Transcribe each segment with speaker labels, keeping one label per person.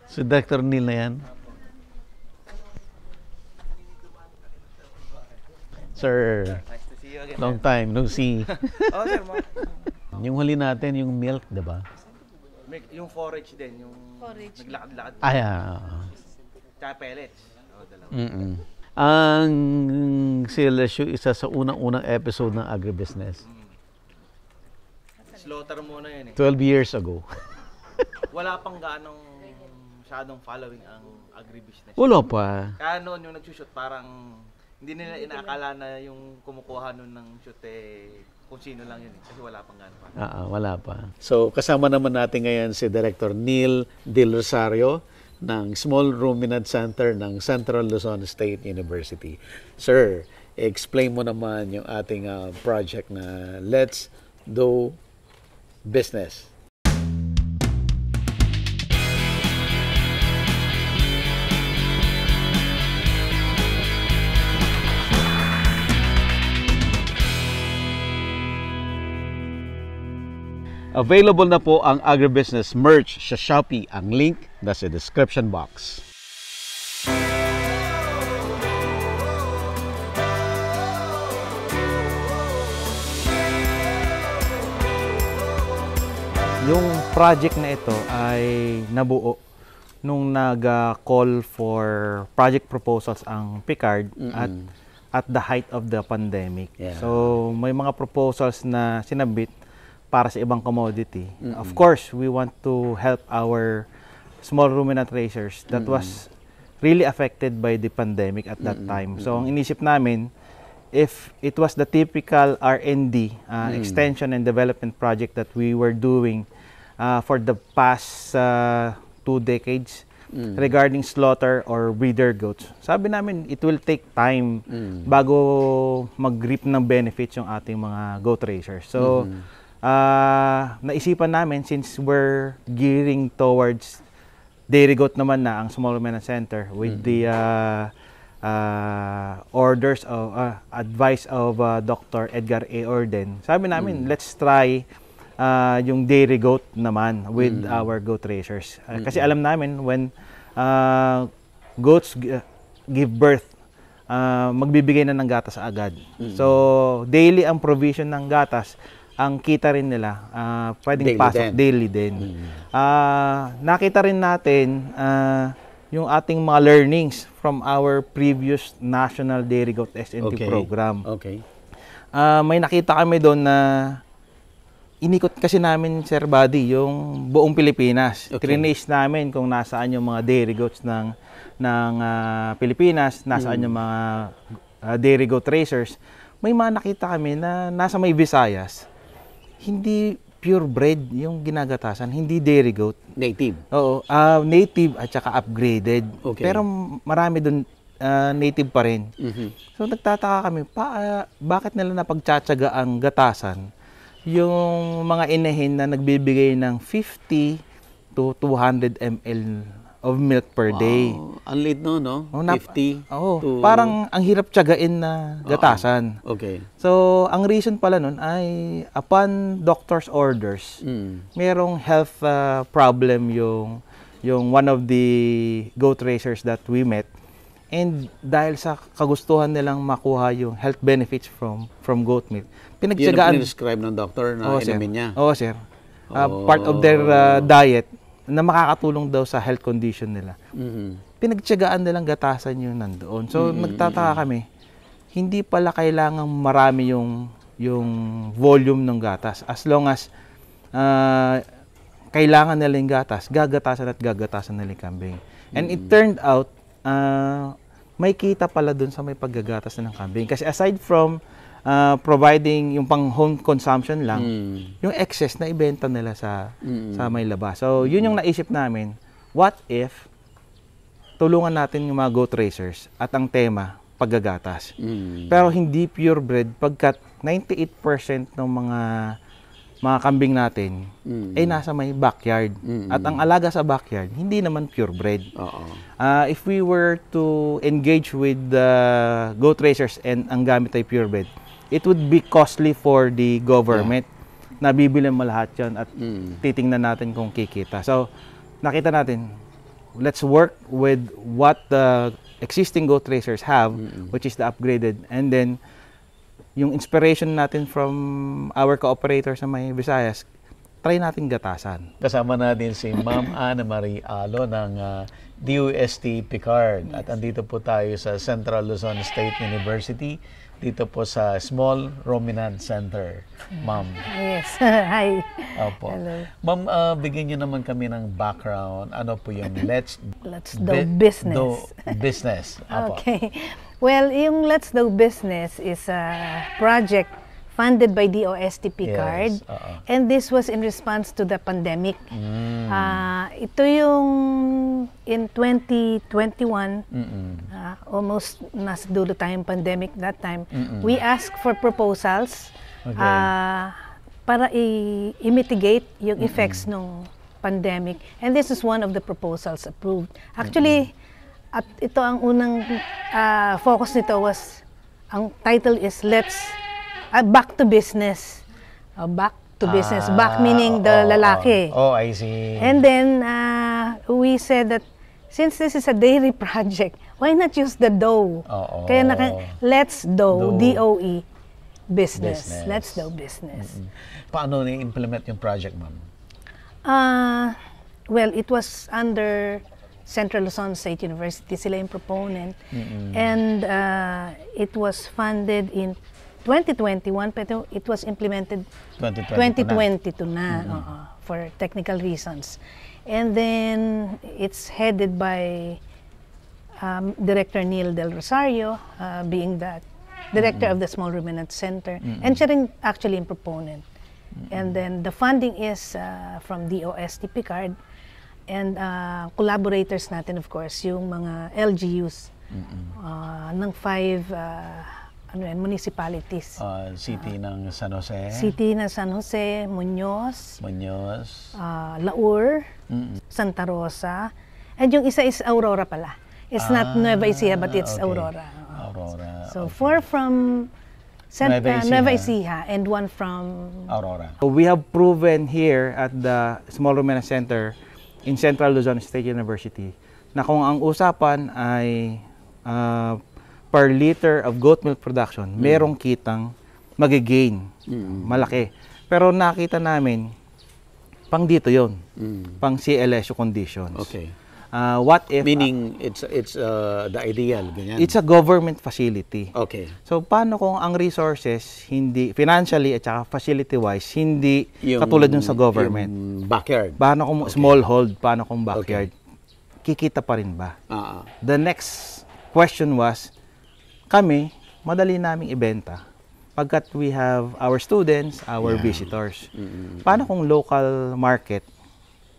Speaker 1: Si Dr. Neil na yan. Sir,
Speaker 2: Nice to see you again.
Speaker 1: long time no see.
Speaker 2: Oh, sir,
Speaker 1: Yung huli natin, yung milk, di ba?
Speaker 2: yung forage din, yung
Speaker 3: Forage.
Speaker 2: naglakad-lakad.
Speaker 1: Ay,
Speaker 2: Tsaka pellets. Oh, dalawa.
Speaker 1: Ang CLSU, isa sa unang-unang episode ng agribusiness.
Speaker 2: Slaughter muna yun eh.
Speaker 1: 12 years ago.
Speaker 2: Wala pang ganong masyadong following ang agribusiness.
Speaker 1: Wala pa.
Speaker 2: Kaya noon yung nagsushoot, parang hindi nila inaakala na yung kumukuha nun ng shoot eh kung sino lang yun eh. Kasi wala pang gano'n pa.
Speaker 1: Wala pa. So, kasama naman natin ngayon si Director Neil Del Rosario ng Small Ruminant Center ng Central Luzon State University. Sir, explain mo naman yung ating project na Let's Do Business. Available na po ang agribusiness merch sa Shopee. Ang link nasa description box.
Speaker 4: Yung project na ito ay nabuo nung nag-call for project proposals ang Picard at the height of the pandemic.
Speaker 1: Yeah.
Speaker 4: So may mga proposals na sinabit para sa ibang commodity. Of course, we want to help our small ruminant raisers that was really affected by the pandemic at that time. So ang inisip namin, if it was the typical R&D, extension and development project that we were doing for the past 2 decades regarding slaughter or breeder goats, sabi namin it will take time bago mag-reap ng benefits yung ating mga goat raisers. So naisipan namin, since we're gearing towards dairy goat naman na ang Small Ruminant Center with the orders of advice of Dr. Edgar A. Orden, sabi namin let's try yung dairy goat naman with our goat raisers. Kasi alam namin when goats give birth, magbibigay na ng gatas agad. So daily ang provision ng gatas, ang kita rin nila, pwedeng pasok daily din. Nakita rin natin yung ating mga learnings from our previous National Dairy Goat S&T program. May nakita kami doon na inikot kasi namin, Sir Buddy, yung buong Pilipinas. Trinace namin kung nasaan yung mga dairy goats ng Pilipinas, nasaan yung mga dairy goat raisers. May mga nakita kami na nasa may Visayas, hindi purebred yung ginagatasan, hindi dairy goat.
Speaker 1: Native?
Speaker 4: Oo, native at saka upgraded. Pero marami doon native pa rin. So nagtataka kami, bakit nila napagtsatsaga ang gatasan yung mga inahin na nagbibigay ng 50 to 200 ml of milk per day.
Speaker 1: Ang late no? 50 to...
Speaker 4: Parang ang hirap tsagain na gatasan. So, ang reason pala nun ay upon doctor's orders, merong health problem yung one of the goat raisers that we met. And dahil sa kagustuhan nilang makuha yung health benefits from goat milk, pinagtsagaan...
Speaker 1: Yun ang prescribe ng doctor na inumin niya?
Speaker 4: Oo, sir. Part of their diet na makakatulong daw sa health condition nila. Pinagtsagaan nilang gatasan yung nandoon. So, nagtataka kami, hindi pala kailangang marami yung volume ng gatas. As long as kailangan nila yung gatas, gagatasan nila yung kambing. And it turned out, may kita pala dun sa may paggagatas ng kambing. Kasi aside from providing yung pang home consumption lang, yung excess na ibenta nila sa may labas. So, yun yung naisip namin, what if tulungan natin yung mga goat raisers at ang tema, paggagatas. Pero hindi purebred pagkat 98% ng mga kambing natin ay nasa may backyard. At ang alaga sa backyard, hindi naman purebred. If we were to engage with the goat raisers and ang gamit ay purebred, it would be costly for the government. nabibili mo lahat yun at titingnan natin kung kikita. So, nakita natin, let's work with what the existing goat racers have, which is the upgraded, and then yung inspiration natin from our cooperators sa may Visayas, try natin gatasan.
Speaker 1: Kasama natin si Ma'am Ana Marie Alo ng DOST Picard. At andito po tayo sa Central Luzon State University, dito po sa Small Ruminant Center. Ma'am.
Speaker 3: Yes. Hi.
Speaker 1: Opo.
Speaker 3: Hello.
Speaker 1: Ma'am, bigyan niyo naman kami ng background. Ano po yung Let's
Speaker 3: Do Business.
Speaker 1: Do Business. Opo.
Speaker 3: Okay. Well, yung Let's Do Business is a project funded by DOST Picard.
Speaker 1: Yes,
Speaker 3: And this was in response to the pandemic. Ito yung in 2021, almost nasa dulo tayong pandemic that time, we asked for proposals para i-mitigate yung effects ng pandemic. And this is one of the proposals approved. Actually, at ito ang unang focus nito was, ang title is Back to Business. Back to Business. Back meaning the lalaki.
Speaker 1: Oh, I see.
Speaker 3: And then, we said that since this is a dairy project, why not use the dough? Kaya Let's Do, D-O-E, business. Let's Do Business.
Speaker 1: Paano na-implement yung project, ma'am?
Speaker 3: Well, it was under Central Luzon State University, sila yung proponent. And it was funded in 2021, pero it was implemented 2022 na for technical reasons. And then it's headed by Director Neil Del Rosario, being the director of the Small Ruminant Center, and siya rin actually yung proponent. And then the funding is from DOST Picard, and collaborators natin, of course, yung mga LGUs ng 5 municipalities.
Speaker 1: City ng San Jose.
Speaker 3: City ng San Jose, Muñoz, Laur, Santa Rosa, and yung isa is Aurora pala. It's not Nueva Ecija, but it's Aurora.
Speaker 1: Aurora.
Speaker 3: So 4 from Nueva Ecija and 1 from
Speaker 1: Aurora.
Speaker 4: So we have proven here at the Small Ruminant Center in Central Luzon State University na kung ang usapan ay per liter of goat milk production, merong kitang magigain. Malaki. Pero nakita namin, pang dito yon, pang CLSU conditions.
Speaker 1: Okay.
Speaker 4: What if...
Speaker 1: Meaning, it's the ideal, ganyan?
Speaker 4: It's a government facility.
Speaker 1: Okay.
Speaker 4: So, paano kung ang resources, hindi, financially at saka facility-wise, hindi katulad yung sa government?
Speaker 1: Yung backyard.
Speaker 4: Paano kung smallhold, paano kung backyard? Kikita pa rin ba? The next question was, kami, madali naming ibenta pagkat we have our students, our visitors. Paano kung local market,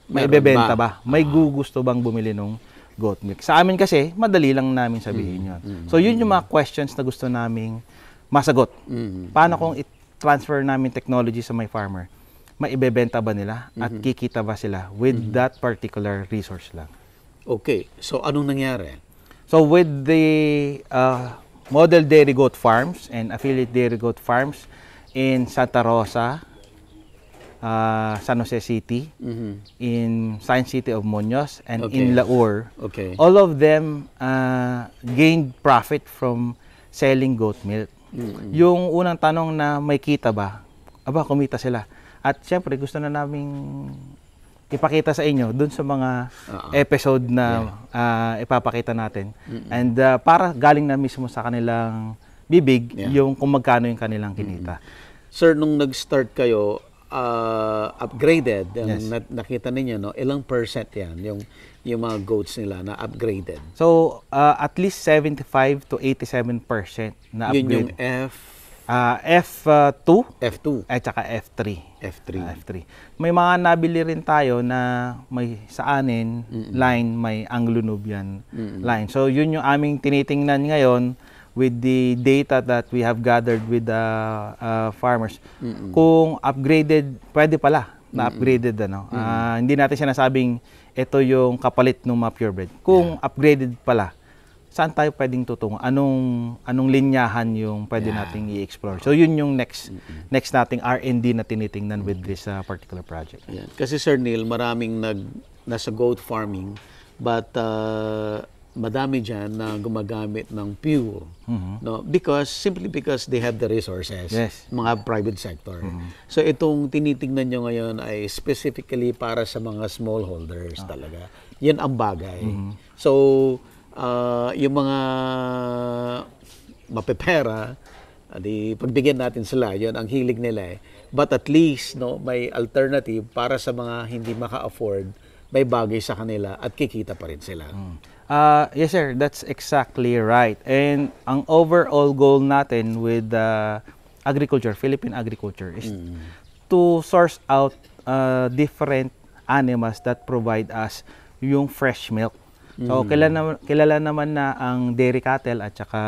Speaker 4: may ibebenta ba? May gugusto bang bumili ng goat milk? Sa amin kasi, madali lang namin sabihin yun. So yun yung mga questions na gusto naming masagot. Paano kung i-transfer namin technology sa may farmer? May ibebenta ba nila? At kikita ba sila with that particular resource lang?
Speaker 1: Okay. So anong nangyari?
Speaker 4: So with the model dairy goat farms and affiliate dairy goat farms in Santa Rosa, San Jose City, in Science City of Muñoz, and in Laur, all of them gained profit from selling goat milk. Yung unang tanong na may kita ba? Aba, kumita sila. At syempre, gusto na naming ipakita sa inyo dun sa mga episode na ipapakita natin. And para galing na mismo sa kanilang bibig, yung kung magkano yung kanilang kinita.
Speaker 1: Sir, nung nag-start kayo, upgraded, nakita ninyo, no? Ilang percent yan, yung mga goats nila na upgraded?
Speaker 4: So, at least 75 to 87% na upgrade.
Speaker 1: Yun yung
Speaker 4: F2
Speaker 1: at
Speaker 4: saka F3.
Speaker 1: F3.
Speaker 4: May mga nabili rin tayo na may sa anin line, may Anglo-Nubian line. So yun yung aming tinitingnan ngayon with the data that we have gathered with the farmers. Kung upgraded, pwede pala na upgraded Hindi natin sinasabing ito yung kapalit ng mga purebred. Kung upgraded pala, saan tayo pwedeng tutungo? Anong linyahan yung pwede nating i-explore? So yun yung next nating R&D na tinitingnan with this particular project.
Speaker 1: Yan. Kasi Sir Neil, maraming nasa goat farming, but madami dyan na gumagamit ng pure. No? Simply because they have the resources, mga private sector. So itong tinitingnan nyo ngayon ay specifically para sa mga smallholders talaga. Yan ang bagay. So, yung mga mapepera, pagbigyan natin sila, yun ang hilig nila eh. But at least, no, may alternative para sa mga hindi maka-afford, may bagay sa kanila at kikita pa rin sila.
Speaker 4: Yes sir, that's exactly right. And ang overall goal natin with agriculture, Philippine agriculture, is to source out different animals that provide us yung fresh milk. So, kilala naman na ang dairy cattle at saka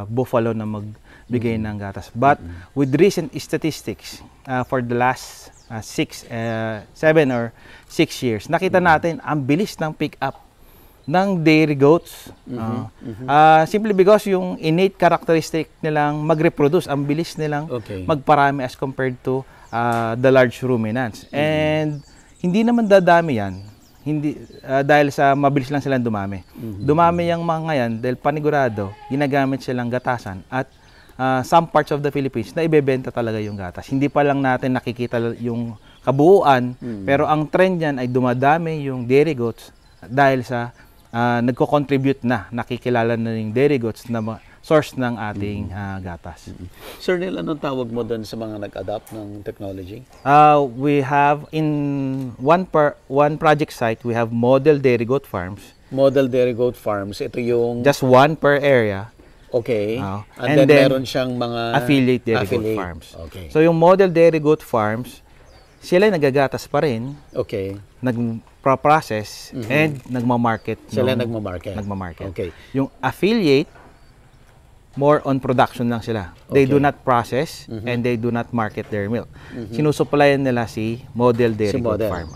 Speaker 4: buffalo na magbigay ng gatas. But with recent statistics for the last 7 or 6 years, nakita natin ang bilis ng pick-up ng dairy goats. Simply because yung innate characteristic nilang mag-reproduce, ang bilis nilang magparami as compared to the large ruminants. And hindi naman dadami yan. Dahil sa mabilis lang silang dumami. Dumami yung mga yan dahil panigurado, ginagamit silang gatasan at some parts of the Philippines na ibebenta talaga yung gatas. Hindi pa lang natin nakikita yung kabuuan, pero ang trend yan ay dumadami yung dairy goats dahil sa nagko-contribute nakikilala na yung dairy goats na source ng ating gatas.
Speaker 1: Sir Neil, anong tawag mo doon sa mga nag-adapt ng technology?
Speaker 4: We have in one project site, we have model dairy goat farms.
Speaker 1: Model dairy goat farms, ito yung...
Speaker 4: Just one per area.
Speaker 1: Okay. And then meron siyang mga...
Speaker 4: Affiliate dairy goat farms.
Speaker 1: Okay.
Speaker 4: So yung model dairy goat farms, sila nagagatas pa rin.
Speaker 1: Okay.
Speaker 4: Nagpa-process and nagmamarket.
Speaker 1: Sila nagmamarket. Okay.
Speaker 4: Yung affiliate, more on production lang sila. They do not process and they do not market their milk. Sinusupplyan nila si model dairy goat farm.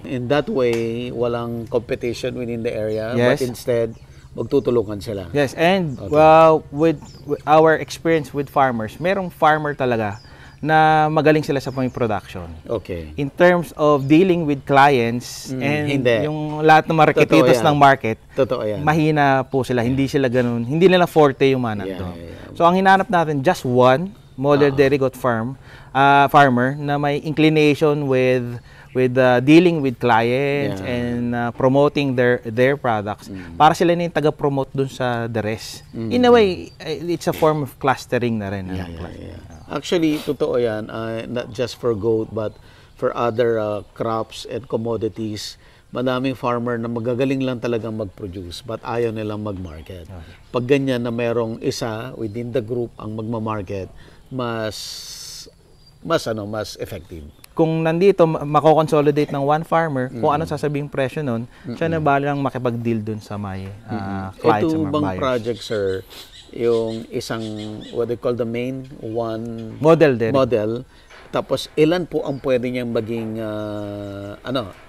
Speaker 1: In that way, walang competition within the area, but instead, magtutulungan sila.
Speaker 4: Yes, and with our experience with farmers, merong farmer talaga na magaling sila sa production.
Speaker 1: Okay.
Speaker 4: In terms of dealing with clients and yung lahat ng marketitos ng market, mahina po sila. Hindi sila ganun. Hindi nila forte yung manat doon. So ang hinanap natin, just one model dairy goat farmer na may inclination with dealing with clients and promoting their products para sila na yung taga-promote dun sa the rest. In a way, it's a form of clustering na rin.
Speaker 1: Actually, totoo yan, not just for goat but for other crops and commodities. Madaming farmer na magagaling lang talagang mag-produce but ayaw nilang mag-market. Pag ganyan na merong isa within the group ang magma-market, mas effective.
Speaker 4: Kung nandito, mako-consolidate ng one farmer, kung ano sasabing presyo nun, siya na balang makipag-deal dun sa may clients, sa mga buyers. Ito
Speaker 1: bang project, sir, yung isang, what they call the main one
Speaker 4: model,
Speaker 1: tapos ilan po ang pwede niyang maging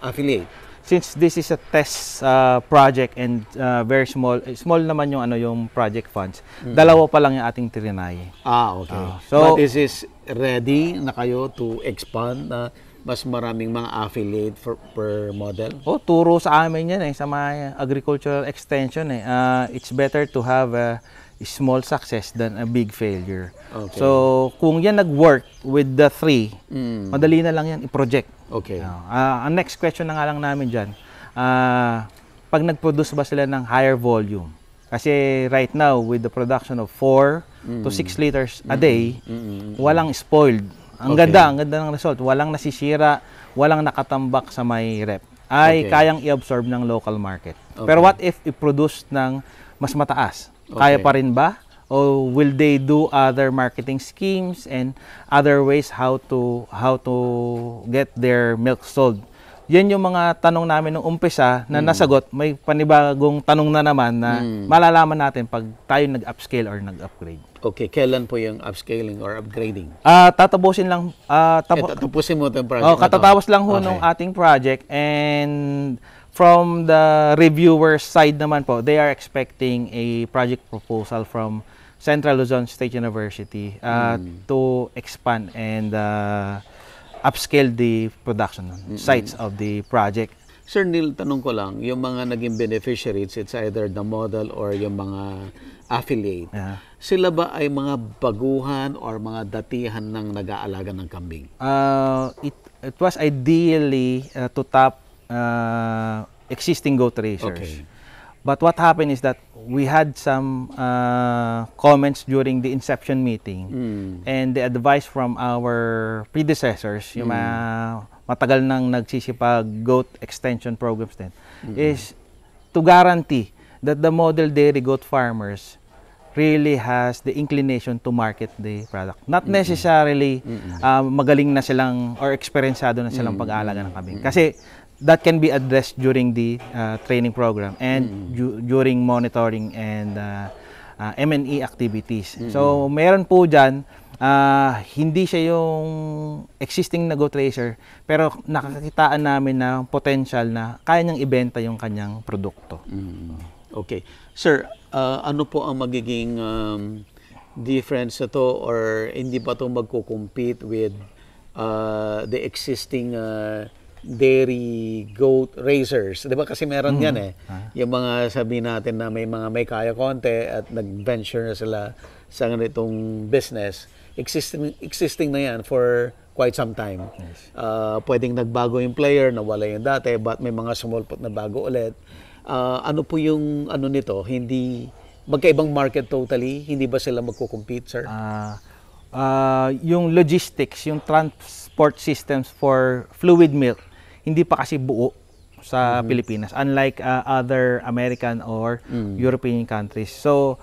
Speaker 1: affiliate?
Speaker 4: Since this is a test project and very small naman yung project funds, dalawa pa lang yung ating trinay.
Speaker 1: Okay. But this is ready na kayo to expand na mas maraming mga affiliate per model?
Speaker 4: Turo sa amin yan sa mga agricultural extension. It's better to have a small success than a big failure. Okay. So, kung yan nag-work with the 3, madali na lang yan i-project.
Speaker 1: Okay.
Speaker 4: Ang next question na nga lang namin dyan, pag nag-produce ba sila ng higher volume? Kasi right now, with the production of 4 to 6 liters a day, walang spoiled. Ang ganda ng result. Walang nasisira, walang nakatambak sa may rep. Kayang i-absorb ng local market. Pero what if i-produce ng mas mataas? Kaya pa rin ba? O will they do other marketing schemes and other ways how to get their milk sold? Yan yung mga tanong namin nung umpisa na nasagot. May panibagong tanong na naman na malalaman natin pag tayo nag-upscale or nag-upgrade.
Speaker 1: Okay, kailan po yung upscaling or upgrading?
Speaker 4: Tatapusin lang.
Speaker 1: Tapusin mo itong project.
Speaker 4: Katatapos lang ho nung ating project and from the reviewer's side naman po, they are expecting a project proposal from Central Luzon State University to expand and upscale the production sites of the project.
Speaker 1: Sir Neil, tanong ko lang, yung mga naging beneficiaries, it's either the model or yung mga affiliate, sila ba ay mga baguhan or mga datihan ng nag-aalaga ng kambing?
Speaker 4: It was ideally to tap existing goat raisers.
Speaker 1: Okay.
Speaker 4: But what happened is that we had some comments during the inception meeting and the advice from our predecessors, yung matagal nang nagsisipag goat extension programs din, is to guarantee that the model dairy goat farmers really has the inclination to market the product. Not necessarily magaling na silang or experiencado na silang pag-aalaga ng kambing. Kasi that can be addressed during the training program and during monitoring and M&E activities. So, meron po dyan, hindi siya yung existing na goat raiser, pero nakakakitaan namin na potential na kaya niyang ibenta yung kanyang produkto.
Speaker 1: Okay. Sir, ano po ang magiging difference na to or hindi ba ito magko-compete with the existing dairy goat raisers? Di ba kasi meron yan eh. Yung mga sabi natin na may mga may kaya konti at nag-venture na sila sa ganitong business. Existing na yan for quite some time. Yes. Pwedeng nagbago yung player, nawala yung dati, but may mga small pot na bago ulit. Ano po yung ano nito? Hindi magkaibang market totally? Hindi ba sila magko-compete, sir?
Speaker 4: Yung logistics, yung transport systems for fluid milk, hindi pa kasi buo sa Pilipinas, unlike other American or European countries. So,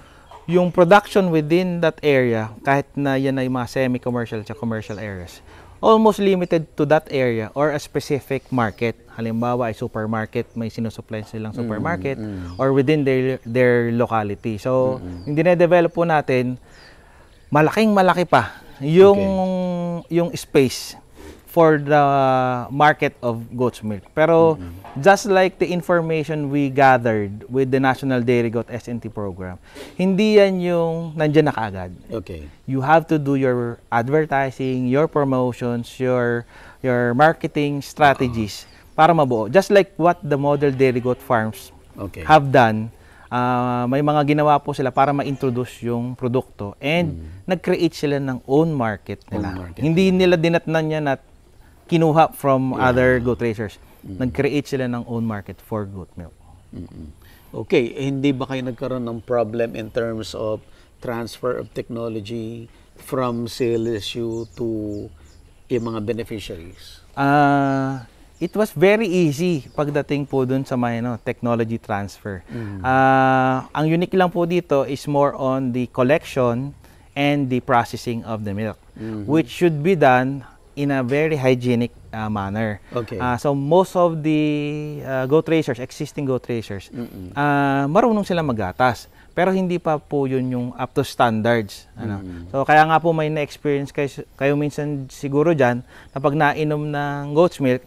Speaker 4: yung production within that area, kahit na yan ay mga semi-commercial at commercial areas, almost limited to that area or a specific market. Halimbawa ay supermarket, may sinusupply silang supermarket or within their locality. So, yung dine-develop po natin, malaki pa yung space for the market of goat's milk. Pero just like the information we gathered with the National Dairy Goat S&T program, hindi yan yung nandyan na kaagad.
Speaker 1: Okay.
Speaker 4: You have to do your advertising, your promotions, your marketing strategies para mabuo. Just like what the model dairy goat farms have done, may mga ginawa po sila para ma-introduce yung produkto and nag-create sila ng own market nila. Hindi nila dinatnan yan at kinuha from other goat raisers. Nag-create sila ng own market for goat milk.
Speaker 1: Okay, hindi ba kayo nagkaroon ng problem in terms of transfer of technology from CLSU to yung mga beneficiaries?
Speaker 4: It was very easy pagdating po dun sa may technology transfer. Ang unique lang po dito is more on the collection and the processing of the milk, which should be done in a very hygienic manner. Okay. So most of the goat raisers, existing goat raisers, marunong sila maggatas. Pero hindi pa po yun yung up to standards. So kaya nga po may na-experience kayo minsan siguro dyan na pag nainom ng goat's milk,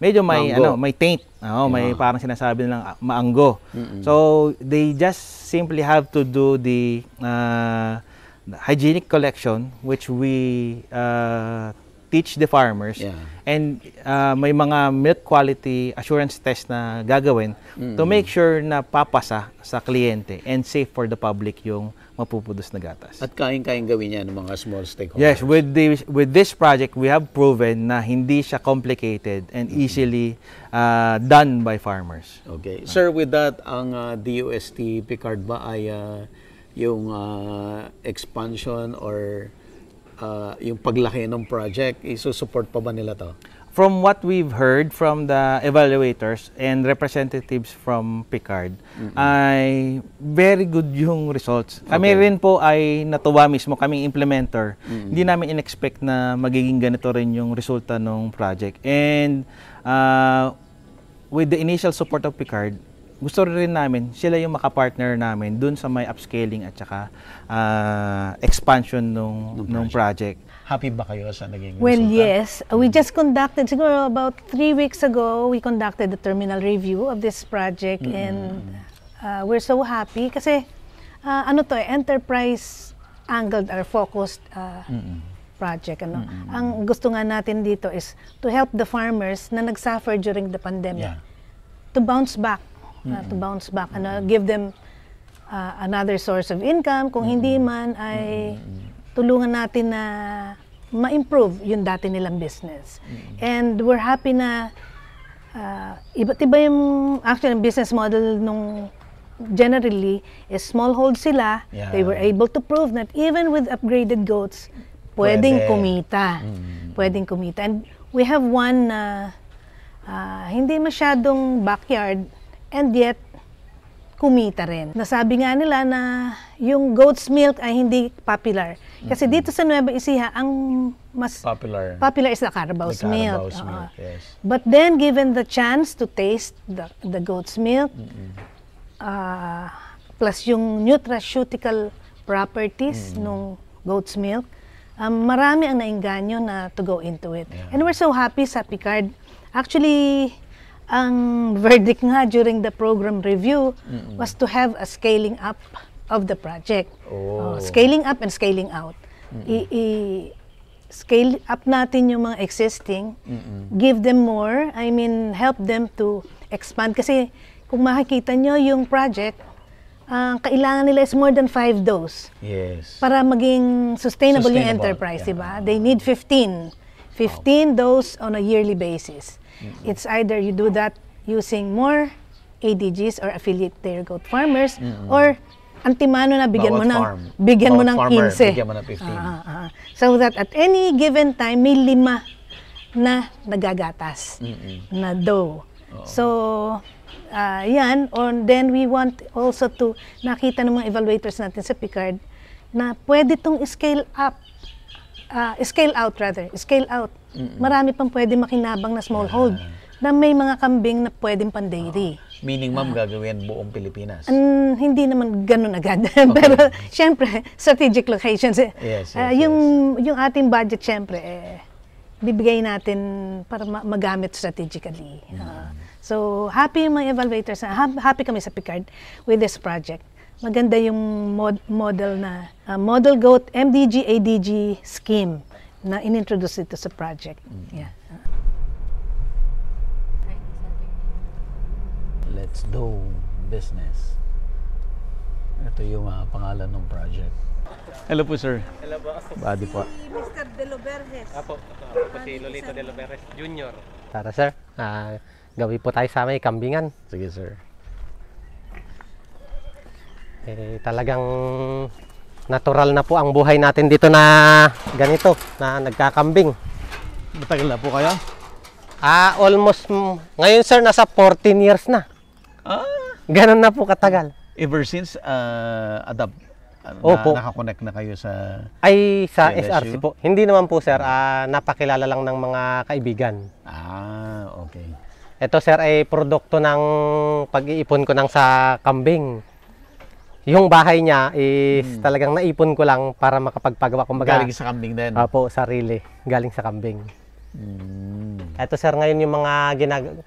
Speaker 4: medyo may may taint. May parang sinasabi nilang maanggo. So they just simply have to do the hygienic collection, which we teach the farmers, and may mga milk quality assurance test na gagawin to make sure na papasa sa kliyente and safe for the public yung mapupudos na gatas.
Speaker 1: At kayang-kayang gawin yan ng mga small stakeholders?
Speaker 4: Yes, with this project, we have proven na hindi siya complicated and easily done by farmers.
Speaker 1: Okay. Sir, with that, ang DOST Picard ba ay yung expansion or yung paglaki ng project, isusupport pa ba nila to?
Speaker 4: From what we've heard from the evaluators and representatives from Picard, ay very good yung results. Kami rin po ay natuwa mismo, kaming implementer. Hindi namin in-expect na magiging ganito rin yung resulta ng project. And with the initial support of Picard, gusto rin namin sila yung makapartner namin dun sa may upscaling at saka expansion nung project.
Speaker 1: Happy ba kayo sa naging
Speaker 3: Well,
Speaker 1: resulta?
Speaker 3: yes. We just conducted, siguro about 3 weeks ago, we conducted the terminal review of this project and we're so happy kasi enterprise angled or focused project. Ang gusto nga natin dito is to help the farmers na nag-suffer during the pandemic to bounce back. Give them another source of income. Kung hindi man ay tulungan natin na ma-improve yung dati nilang business. And we're happy na iba't iba yung actually business model nung generally is smallhold sila. They were able to prove that even with upgraded goats, pwedeng kumita. Pwedeng kumita. And we have one na hindi masyadong backyard and yet kumita rin. Nasabi nga nila na yung goat's milk ay hindi popular. Kasi dito sa Nueva Ecija, ang mas popular is the Carabao's milk.
Speaker 1: Yes.
Speaker 3: But then, given the chance to taste the goat's milk, plus yung nutraceutical properties nung goat's milk, marami ang nainganyo na to go into it. And we're so happy sa Picard. Actually, ang verdict nga during the program review was to have a scaling up of the project. Scaling up and scaling out. Scale up natin yung mga existing, give them more, help them to expand. Kasi kung makikita nyo yung project, kailangan nila is more than 5 dose.
Speaker 1: Yes.
Speaker 3: Para maging sustainable yung enterprise, diba? They need 15 dose on a yearly basis. It's either you do that using more ADGs or affiliate dairy goat farmers or antimano na bigyan mo ng 15.
Speaker 1: Bigyan mo ng 15.
Speaker 3: So that at any given time may 5 na nagagatas na dough. So yan, then we want also to nakita ng mga evaluators natin sa Picard na pwede tong scale out. Marami pang pwede makinabang na smallhold na may mga kambing na pwedeng pan-dairy.
Speaker 1: Meaning, ma'am, gagawin buong Pilipinas?
Speaker 3: Hindi naman ganun agad. Pero, syempre, strategic locations. Yung ating budget, syempre, bibigay natin para magamit strategically. So, happy yung mga evaluators. Happy kami sa Picard with this project. Maganda yung model na Model Goat MDG ADG scheme na inintroduce ito sa project.
Speaker 1: Let's do business. Ito yung pangalan ng project. Hello po, sir.
Speaker 2: Hello po.
Speaker 1: Body po.
Speaker 3: Mr. De Loberges.
Speaker 2: Ako po si Lolito De Loberges Jr.
Speaker 5: Tara sir, gawin po tayo sa may kambingan.
Speaker 1: Sige, sir.
Speaker 5: Talagang natural na po ang buhay natin dito na ganito, na nagkakambing.
Speaker 1: Matagal na po kayo?
Speaker 5: Almost, ngayon sir, nasa 14 years na. Ganun na po katagal.
Speaker 1: Ever since
Speaker 5: Opo.
Speaker 1: nakakonect na kayo sa...
Speaker 5: Ay, sa
Speaker 1: LSU?
Speaker 5: SRC po. Hindi naman po sir, napakilala lang ng mga kaibigan.
Speaker 1: Okay.
Speaker 5: Ito sir ay produkto ng pag-iipon ko ng sa kambing. Yung bahay niya is talagang naipon ko lang para makapagpagawa. Kumbaga,
Speaker 1: Galing sa kambing din?
Speaker 5: Opo, sarili. Galing sa kambing. Ito sir, ngayon yung mga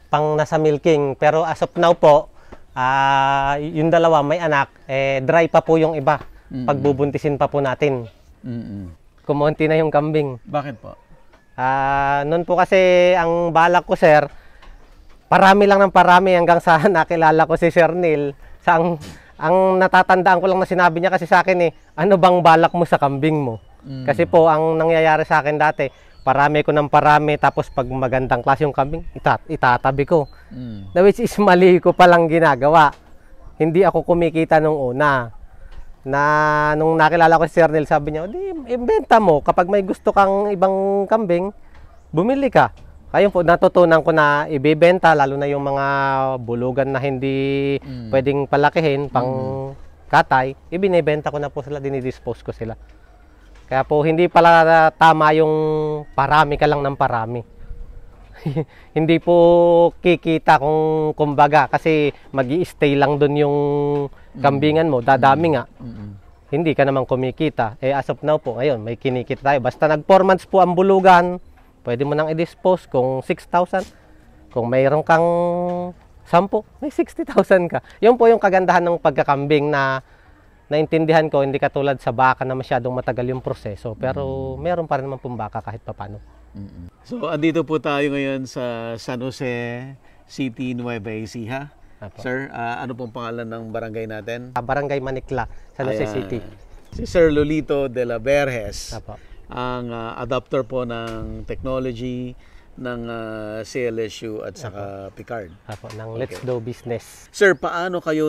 Speaker 5: pang nasa milking. Pero as of now po, yung dalawa may anak, dry pa po yung iba. Pagbubuntisin pa po natin. Kumonti na yung kambing.
Speaker 1: Bakit po?
Speaker 5: Noon po kasi ang balak ko sir, parami lang ng parami hanggang sa nakilala ko si Sir Neil. Ang natatandaan ko lang na sinabi niya kasi sa akin ano bang balak mo sa kambing mo? Kasi po ang nangyayari sa akin dati, parami ko ng parami tapos pag magandang klase yung kambing, itatabi ko. Which is mali ko palang ginagawa. Hindi ako kumikita nung una. Nung nakilala ko si Sir Neil, sabi niya, di, ibenta mo. Kapag may gusto kang ibang kambing, bumili ka. Kaya po, natutunan ko na ibebenta, lalo na yung mga bulugan na hindi pwedeng palakihin, pang katay, ibinebenta ko na po sila, dinidispose ko sila. Kaya po, hindi pala tama yung parami ka lang ng parami. hindi po kikita kung kumbaga kasi magi-stay lang doon yung kambingan mo, dadami nga. Hindi ka naman kumikita. As of now po, ngayon, may kinikita tayo. Basta nag 4 months po ang bulugan, pwede mo nang i-dispose kung 6,000. Kung mayroon kang 10, may 60,000 ka. Yun po yung kagandahan ng pagkakambing na naintindihan ko, hindi katulad sa baka na masyadong matagal yung proseso. Pero meron pa rin naman pong baka kahit papano.
Speaker 1: So, andito po tayo ngayon sa San Jose City, Nueva Ecija.
Speaker 5: Apo.
Speaker 1: Sir, ano pong pangalan ng barangay natin?
Speaker 5: Barangay Manikla, San Jose
Speaker 1: Ayan.
Speaker 5: City.
Speaker 1: Si Sir Lolito de la Verges,
Speaker 5: Apo.
Speaker 1: ang adapter po ng technology ng CLSU at saka Picard.
Speaker 5: Apo, ng Let's Do Business.
Speaker 1: Sir, paano kayo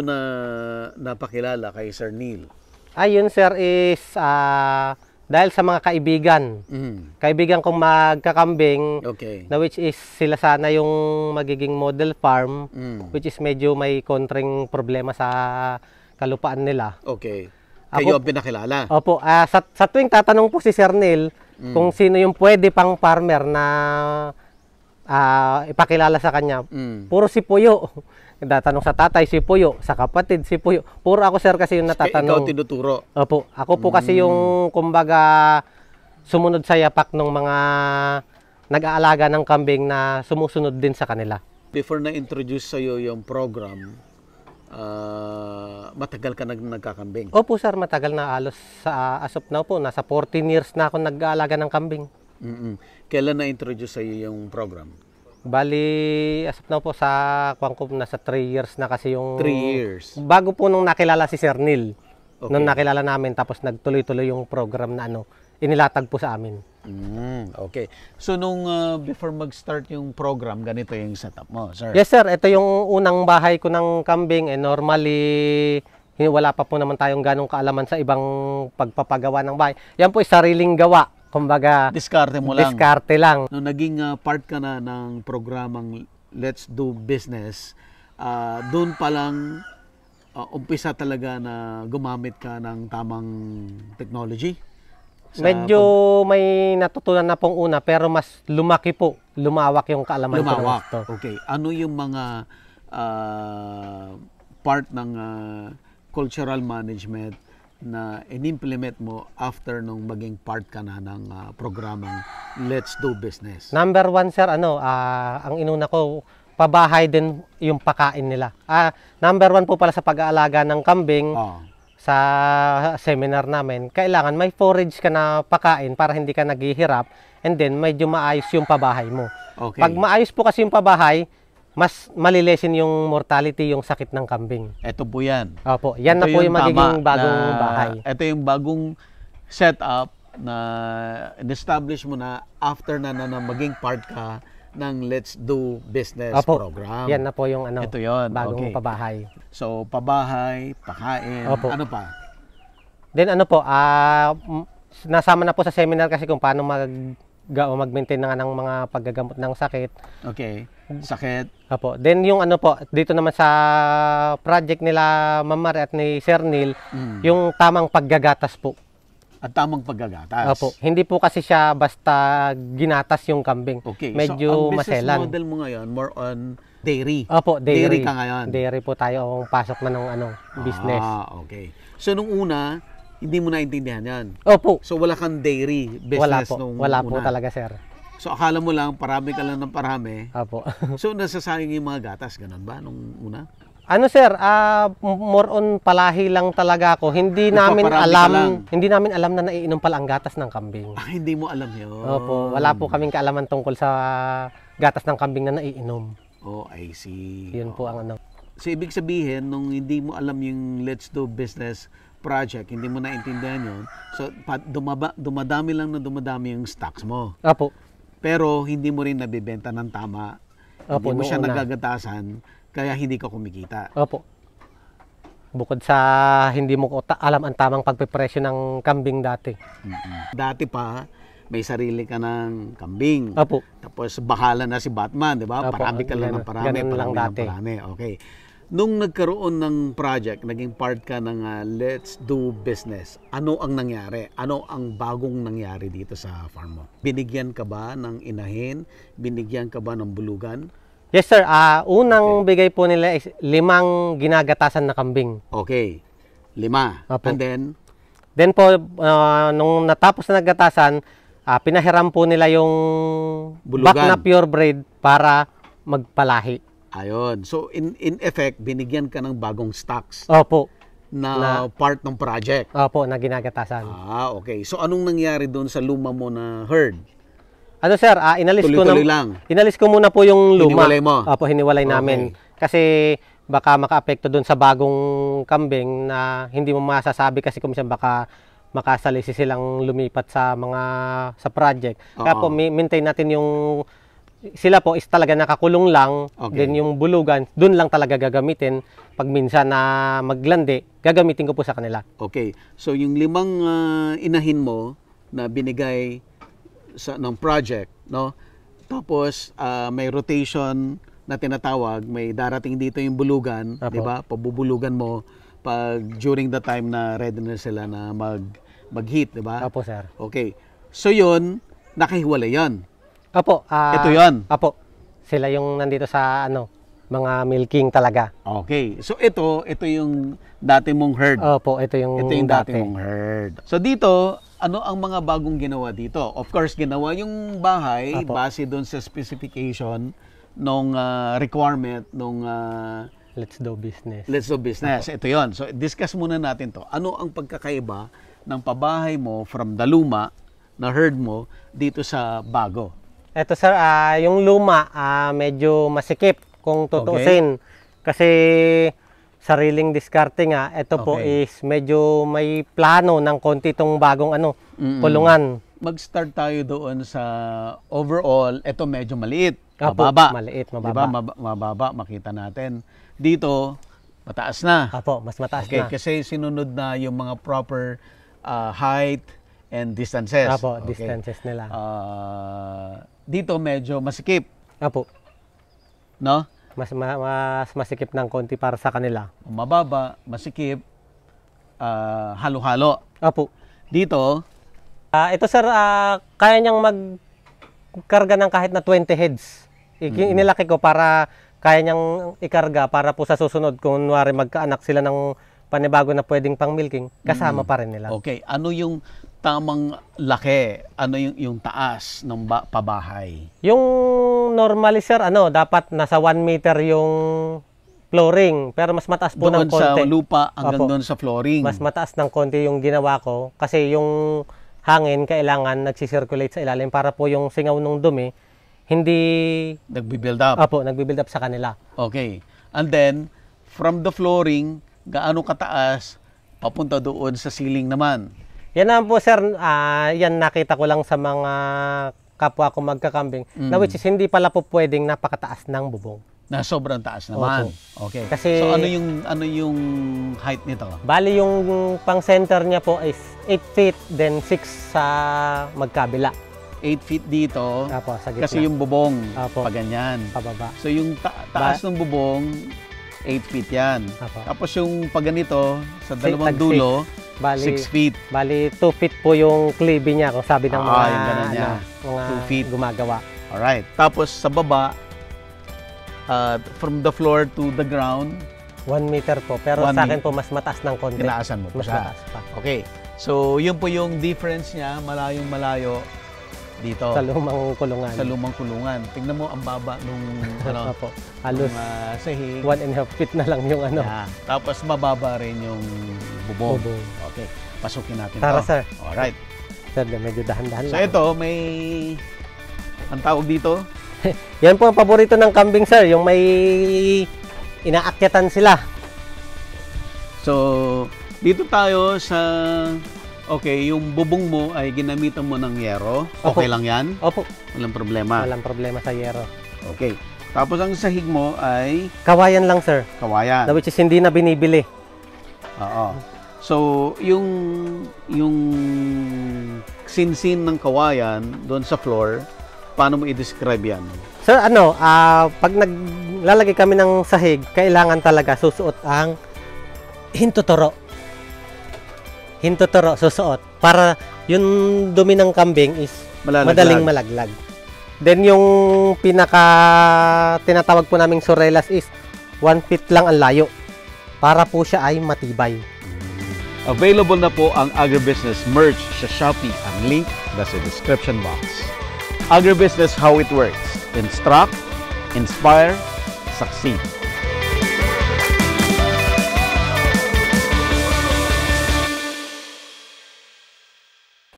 Speaker 1: napakilala kay Sir Neil?
Speaker 5: Ayun sir is dahil sa mga kaibigan. Kaibigan kong magkakambing
Speaker 1: Okay.
Speaker 5: na which is sila sana yung magiging model farm which is medyo may kontreng problema sa kalupaan nila.
Speaker 1: Okay.
Speaker 5: Ako-
Speaker 1: Kayo ang pinakilala.
Speaker 5: Opo, sa tuwing tatanong po si Sir Neil kung sino yung pwede pang farmer na ipakilala sa kanya, puro si Puyo. Tatanong sa tatay si Puyo, sa kapatid si Puyo. Puro ako sir kasi yung
Speaker 1: Ikaw
Speaker 5: natatanong.
Speaker 1: tinuturo.
Speaker 5: Opo, ako po kasi yung kumbaga sumunod sa yapak ng mga nag-aalaga ng kambing na sumusunod din sa kanila.
Speaker 1: Before na-introduce sa'yo yung program, matagal ka nagkakambing.
Speaker 5: Opo sir, matagal na halos sa as of now po, nasa 14 years na ako nag-aalaga ng kambing.
Speaker 1: Kailan na-introduce sa'yo yung program?
Speaker 5: Bali, as of now po sa Kwangkop, nasa 3 years na kasi yung...
Speaker 1: 3 years.
Speaker 5: Bago po nung nakilala si Sir Neil.
Speaker 1: Okay.
Speaker 5: Nung nakilala namin, tapos nagtuloy-tuloy yung program na inilatag po sa amin.
Speaker 1: Okay. So, nung before mag-start yung program, ganito yung setup mo, sir?
Speaker 5: Yes sir, ito yung unang bahay ko ng kambing. Normally, wala pa po naman tayong ganong kaalaman sa ibang pagpapagawa ng bahay. Yan po ay sariling gawa. Kumbaga,
Speaker 1: Diskarte mo lang.
Speaker 5: diskarte lang.
Speaker 1: Nung naging part ka na ng programang Let's Do Business, doon pa lang umpisa talaga na gumamit ka ng tamang technology?
Speaker 5: Medyo may natutunan na pong una, pero mas lumaki po, lumawak yung kaalaman ko ng
Speaker 1: Lumawak.
Speaker 5: gusto.
Speaker 1: Okay. Ano yung mga part ng cultural management na in-implement mo after nung maging part ka na ng programang Let's Do Business?
Speaker 5: Number 1 sir, ang inuna ko, pabahay din yung pakain nila. Number 1 po pala sa pag-aalaga ng kambing, sa seminar namin, kailangan may forage ka na pakain para hindi ka naghihirap, and then medyo maayos yung pabahay mo.
Speaker 1: Okay.
Speaker 5: Pag maayos po kasi yung pabahay, mas malilesin yung mortality, yung sakit ng kambing.
Speaker 1: Ito po yan.
Speaker 5: Opo, yan na po yung magiging bagong bahay.
Speaker 1: Ito yung bagong setup na in-establish mo na after na maging part ka ng Let's Do Business
Speaker 5: Opo,
Speaker 1: program.
Speaker 5: yan na po yung
Speaker 1: Ito yun.
Speaker 5: bagong
Speaker 1: Okay.
Speaker 5: pabahay.
Speaker 1: So, pabahay, pakain,
Speaker 5: Opo.
Speaker 1: ano pa?
Speaker 5: Then nasama na po sa seminar kasi kung paano mag-maintain ng mga paggagamot ng sakit.
Speaker 1: Okay. Sakit.
Speaker 5: Opo. Then yung dito naman sa project nila Ma'am Mari at ni Sir Neil, yung tamang paggagatas po.
Speaker 1: At tamang paggagatas.
Speaker 5: Opo. Hindi po kasi siya basta ginatas yung kambing.
Speaker 1: Okay.
Speaker 5: Medyo
Speaker 1: so, ang business
Speaker 5: maselan.
Speaker 1: model mo ngayon, more on dairy.
Speaker 5: Opo, dairy.
Speaker 1: Dairy ka ngayon.
Speaker 5: Dairy po tayo ang pasok na ng business.
Speaker 1: Okay. So, nung una, hindi mo naintindihan yan.
Speaker 5: Opo.
Speaker 1: So, wala kang dairy business nung
Speaker 5: Wala
Speaker 1: una.
Speaker 5: po talaga, sir.
Speaker 1: So, akala mo lang, parami ka lang ng parami.
Speaker 5: Opo.
Speaker 1: So, nasasayang yung mga gatas, ganun ba, nung una?
Speaker 5: Sir, more on palahi lang talaga ako. Hindi namin
Speaker 1: Nagpaparami ka lang.
Speaker 5: alam na naiinom pala ang gatas ng kambing.
Speaker 1: Hindi mo alam yun.
Speaker 5: Opo, wala po kaming kaalaman tungkol sa gatas ng kambing na naiinom.
Speaker 1: Oh, I see.
Speaker 5: Yun po ang
Speaker 1: So, ibig sabihin, nung hindi mo alam yung Let's Do Business project, hindi mo naintindihan yun, so, dumadami lang na dumadami yung stocks mo.
Speaker 5: Opo.
Speaker 1: Pero, hindi mo rin nabibenta ng tama.
Speaker 5: Opo,
Speaker 1: Hindi mo siya
Speaker 5: noong una.
Speaker 1: nagagatasan, kaya hindi ka kumikita.
Speaker 5: Opo. Bukod sa hindi mo alam ang tamang pagpepresyo ng kambing dati.
Speaker 1: Dati pa, may sarili ka ng kambing.
Speaker 5: Opo.
Speaker 1: Tapos bahala na si Batman, di ba?
Speaker 5: Opo,
Speaker 1: Parami ka lang ng
Speaker 5: ganun-
Speaker 1: parami,
Speaker 5: ganun lang
Speaker 1: parami ng
Speaker 5: dati.
Speaker 1: parami. Okay. Nung nagkaroon ng project, naging part ka ng Let's Do Business, ano ang nangyari? Ano ang bagong nangyari dito sa farm mo? Binigyan ka ba ng inahin? Binigyan ka ba ng bulugan?
Speaker 5: Yes sir, unang bigay po nila is 5 ginagatasan na kambing.
Speaker 1: Okay, 5.
Speaker 5: Apo.
Speaker 1: And
Speaker 5: Then po, nung natapos na naggatasan, pinahiram po nila yung
Speaker 1: Bulugan.
Speaker 5: back na purebred para magpalahi.
Speaker 1: ayun. So in effect, binigyan ka ng bagong stocks
Speaker 5: Opo,
Speaker 1: na part ng project.
Speaker 5: opo, na ginagatasan.
Speaker 1: Okay. So anong nangyari doon sa luma mo na herd?
Speaker 5: Ano sir,
Speaker 1: Tuloy-tuloy lang.
Speaker 5: inalis ko muna po yung luma.
Speaker 1: Hiniwalay mo?
Speaker 5: Opo, hiniwalay namin. Kasi baka maka-apekto doon sa bagong kambing na hindi mo masasabi kasi kung minsan baka makasalisi silang lumipat sa project. Kaya po maintain natin yung sila po is talaga nakakulong lang,
Speaker 1: Okay.
Speaker 5: then yung bulugan doon lang talaga gagamitin. Pag minsan na maglandi, gagamitin ko po sa kanila.
Speaker 1: Okay. So yung 5 inahin mo na binigay ng project, no? Tapos may rotation na tinatawag, may darating dito yung bulugan,
Speaker 5: Apo.
Speaker 1: di ba? Pabubulugan mo pag during the time na ready na sila na mag-heat, di ba?
Speaker 5: Opo sir.
Speaker 1: Okay. So yun, nakahiwalay yan.
Speaker 5: Opo.
Speaker 1: Ito yun.
Speaker 5: Opo. Sila yung nandito sa mga milking talaga.
Speaker 1: Okay. So ito yung dati mong herd.
Speaker 5: Opo, ito yung
Speaker 1: dati
Speaker 5: dati.
Speaker 1: mong herd. So dito, ano ang mga bagong ginawa dito? Of course, ginawa yung bahay
Speaker 5: Apo.
Speaker 1: base doon sa specification nung requirement nung
Speaker 5: Let's do business.
Speaker 1: Let's Do Business. Ito yon. So discuss muna natin to. Ano ang pagkakaiba ng pabahay mo from the luma na herd mo dito sa bago?
Speaker 5: Ito sir, yung luma medyo masikip kung tutuusin. Kasi sariling diskarte nga, ito po
Speaker 1: Okay.
Speaker 5: is medyo may plano ng konti itong bagong kulungan.
Speaker 1: Mag-start tayo doon sa overall. Ito medyo maliit.
Speaker 5: Apo,
Speaker 1: Mababa.
Speaker 5: maliit, mababa.
Speaker 1: Diba? Mababa, makita natin. Dito, mataas na.
Speaker 5: Apo, mas mataas
Speaker 1: Okay,
Speaker 5: na.
Speaker 1: kasi sinunod na yung mga proper height and distances.
Speaker 5: Apo,
Speaker 1: Okay.
Speaker 5: distances nila.
Speaker 1: Dito medyo masikip,
Speaker 5: Apo,
Speaker 1: no?
Speaker 5: mas masikip ng konti para sa kanila.
Speaker 1: Mababa, masikip, halo-halo.
Speaker 5: Apo.
Speaker 1: Dito,
Speaker 5: Ito sir, kaya niyang magkarga ng kahit na 20 heads. Inilaki ko para kaya niyang ikarga para po sa susunod kung kunwari magkaanak sila ng panibago na pwedeng pang milking, kasama pa rin nila.
Speaker 1: okay, ano yung tamang laki? Ano yung taas ng pabahay?
Speaker 5: Yung normally sir, dapat nasa 1 meter yung flooring, pero mas mataas po
Speaker 1: Doon
Speaker 5: ng konti.
Speaker 1: sa lupa hanggang
Speaker 5: Opo.
Speaker 1: doon sa flooring.
Speaker 5: Mas mataas ng konti yung ginawa ko kasi yung hangin kailangan nagsisirculate sa ilalim para po yung singaw ng dumi hindi
Speaker 1: Nagbi-build up.
Speaker 5: nagbi-build up sa kanila.
Speaker 1: Okay. And then, from the flooring, gaano kataas, papunta doon sa ceiling naman.
Speaker 5: Yan naman po sir, yan nakita ko lang sa mga kapwa ko magkakambing na which is hindi pala po pwedeng napakataas ng bubong.
Speaker 1: Na sobrang taas naman. Okay.
Speaker 5: Kasi-
Speaker 1: So ano yung height nito?
Speaker 5: Bali yung pang center niya po is 8 feet then 6 sa magkabila.
Speaker 1: 8 feet dito.
Speaker 5: Apo, sa gitna.
Speaker 1: Kasi yung bubong,
Speaker 5: Apo.
Speaker 1: pa ganyan.
Speaker 5: Pababa.
Speaker 1: So yung taas ng bubong, 8 feet yan.
Speaker 5: Apo.
Speaker 1: Tapos yung pag ganito, sa dalawang
Speaker 5: tag
Speaker 1: dulo,
Speaker 5: Bali
Speaker 1: 6 feet.
Speaker 5: Bali 2 feet po yung cleavy niya kung sabi ng mga
Speaker 1: yung ganun niya.
Speaker 5: mga
Speaker 1: 2 feet.
Speaker 5: gumagawa.
Speaker 1: Alright. Tapos sa baba, from the floor to the ground,
Speaker 5: 1 meter po. Pero
Speaker 1: 1
Speaker 5: sa akin po mas mataas ng konti.
Speaker 1: tinaasan mo pa
Speaker 5: Mas
Speaker 1: siya.
Speaker 5: mataas pa.
Speaker 1: Okay. So, yun po yung difference niya, malayong malayo dito
Speaker 5: Sa lumang kulungan.
Speaker 1: sa lumang kulungan. Tingnan mo ang baba nung
Speaker 5: Opo. Halos
Speaker 1: nung, sahig.
Speaker 5: 1.5 feet na lang yung
Speaker 1: Yeah. Tapos mababa rin yung bubong.
Speaker 5: Bubong.
Speaker 1: Okay. Pasukin natin
Speaker 5: Tara,
Speaker 1: to.
Speaker 5: sir.
Speaker 1: Alright.
Speaker 5: Sir, medyo dahan-dahan
Speaker 1: So
Speaker 5: lang.
Speaker 1: ito, may ang tawag dito,
Speaker 5: Yan po ang paborito ng kambing, sir. Yung may inaakyatan sila.
Speaker 1: so dito tayo sa okay, yung bubong mo ay ginamitan mo ng yero. Okay
Speaker 5: Opo.
Speaker 1: lang yan?
Speaker 5: Opo.
Speaker 1: Walang problema.
Speaker 5: Walang problema sa yero.
Speaker 1: Okay. Tapos ang sahig mo ay
Speaker 5: Kawayan lang, sir.
Speaker 1: kawayan.
Speaker 5: Na which is hindi na binibili.
Speaker 1: Oo. So, yung sinsin ng kawayan doon sa floor, Paano mo i-describe yan?
Speaker 5: Sir, pag naglalagay kami ng sahig, kailangan talaga susuot ang hintuturo. Hintuturo, susuot. Para yung dumi ng kambing is madaling malaglag. Then yung pinaka tinatawag po naming surelas is 1 feet lang ang layo. Para po siya ay matibay.
Speaker 1: Available na po ang Agribusiness merch sa Shopee. Ang link nasa description box. Agribusiness, how it works. Instruct, inspire, succeed.